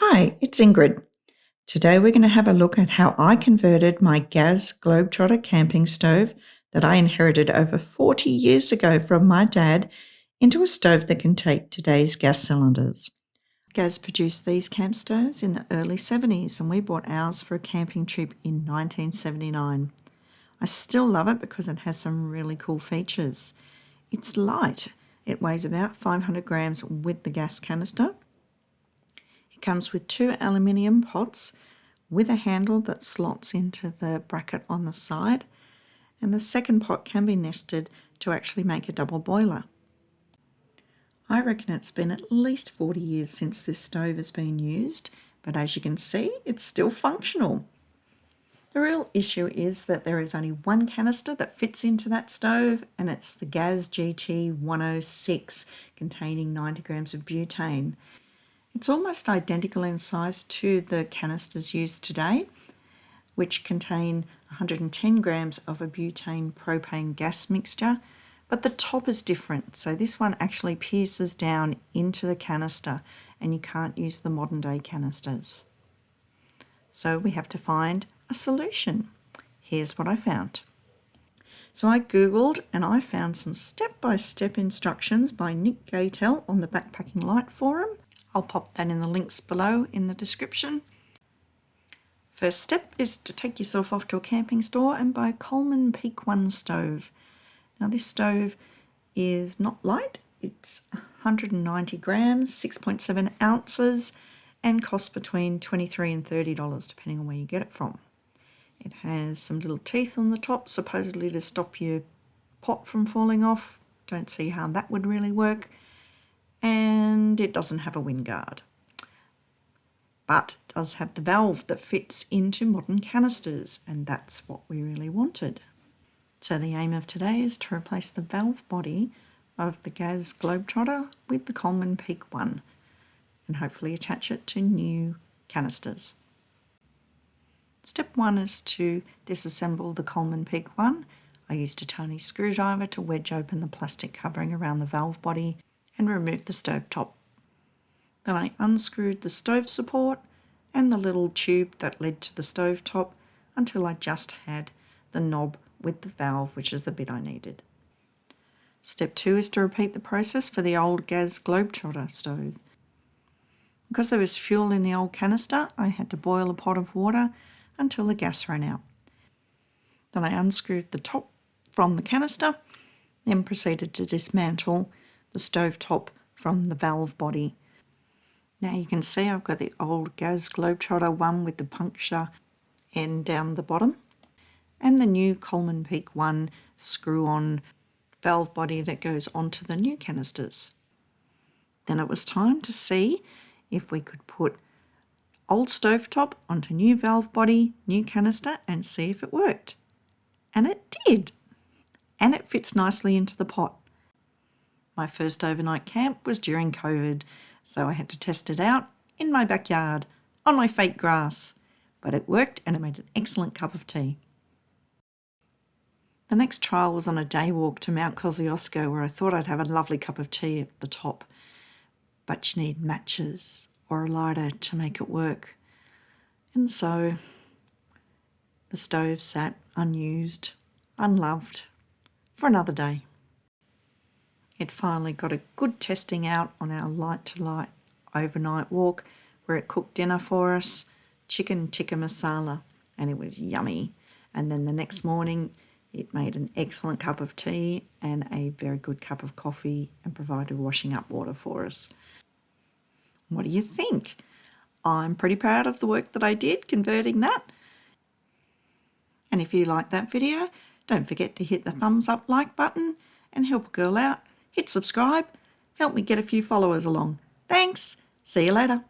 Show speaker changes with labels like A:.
A: Hi, it's Ingrid. Today we're going to have a look at how I converted my Gaz Globetrotter camping stove that I inherited over 40 years ago from my dad into a stove that can take today's gas cylinders. Gaz produced these camp stoves in the early 70s and we bought ours for a camping trip in 1979. I still love it because it has some really cool features. It's light. It weighs about 500 grams with the gas canister. It comes with two aluminium pots with a handle that slots into the bracket on the side, and the second pot can be nested to actually make a double boiler. I reckon it's been at least 40 years since this stove has been used, but as you can see, it's still functional. The real issue is that there is only one canister that fits into that stove, and it's the Gaz GT 106 containing 90 grams of butane. It's almost identical in size to the canisters used today, which contain 110 grams of a butane propane gas mixture, but the top is different. So this one actually pierces down into the canister and you can't use the modern day canisters. So we have to find a solution. Here's what I found. So I googled and I found some step-by-step instructions by Nick Gatel on the Backpacking Light forum. I'll pop that in the links below in the description. First step is to take yourself off to a camping store and buy a Coleman Peak 1 stove. Now this stove is not light, it's 190 grams, 6.7 ounces, and costs between $23 and $30 depending on where you get it from. It has some little teeth on the top, supposedly to stop your pot from falling off. Don't see how that would really work. And it doesn't have a wind guard, but it does have the valve that fits into modern canisters, and that's what we really wanted. So the aim of today is to replace the valve body of the Gaz Globetrotter with the Coleman Peak 1 and hopefully attach it to new canisters. Step 1 is to disassemble the Coleman Peak 1. I used a tiny screwdriver to wedge open the plastic covering around the valve body and remove the stove top. Then I unscrewed the stove support and the little tube that led to the stove top until I just had the knob with the valve, which is the bit I needed. Step 2 is to repeat the process for the old Gaz Globetrotter stove. Because there was fuel in the old canister, I had to boil a pot of water until the gas ran out. Then I unscrewed the top from the canister, then proceeded to dismantle the stove top from the valve body. Now you can see I've got the old Gaz Globetrotter one with the puncture end down the bottom and the new Coleman Peak 1 screw-on valve body that goes onto the new canisters. Then it was time to see if we could put old stovetop onto new valve body, new canister, and see if it worked. And it did. And it fits nicely into the pot. My first overnight camp was during COVID, so I had to test it out in my backyard on my fake grass. But it worked and it made an excellent cup of tea. The next trial was on a day walk to Mount Kosciuszko, where I thought I'd have a lovely cup of tea at the top. But you need matches or a lighter to make it work. And so the stove sat unused, unloved, for another day. It finally got a good testing out on our light-to-light overnight walk where it cooked dinner for us, chicken tikka masala, and it was yummy. And then the next morning it made an excellent cup of tea and a very good cup of coffee and provided washing up water for us. What do you think? I'm pretty proud of the work that I did converting that. And if you like that video, don't forget to hit the thumbs up like button and help a girl out. Hit subscribe, help me get a few followers along. Thanks, see you later.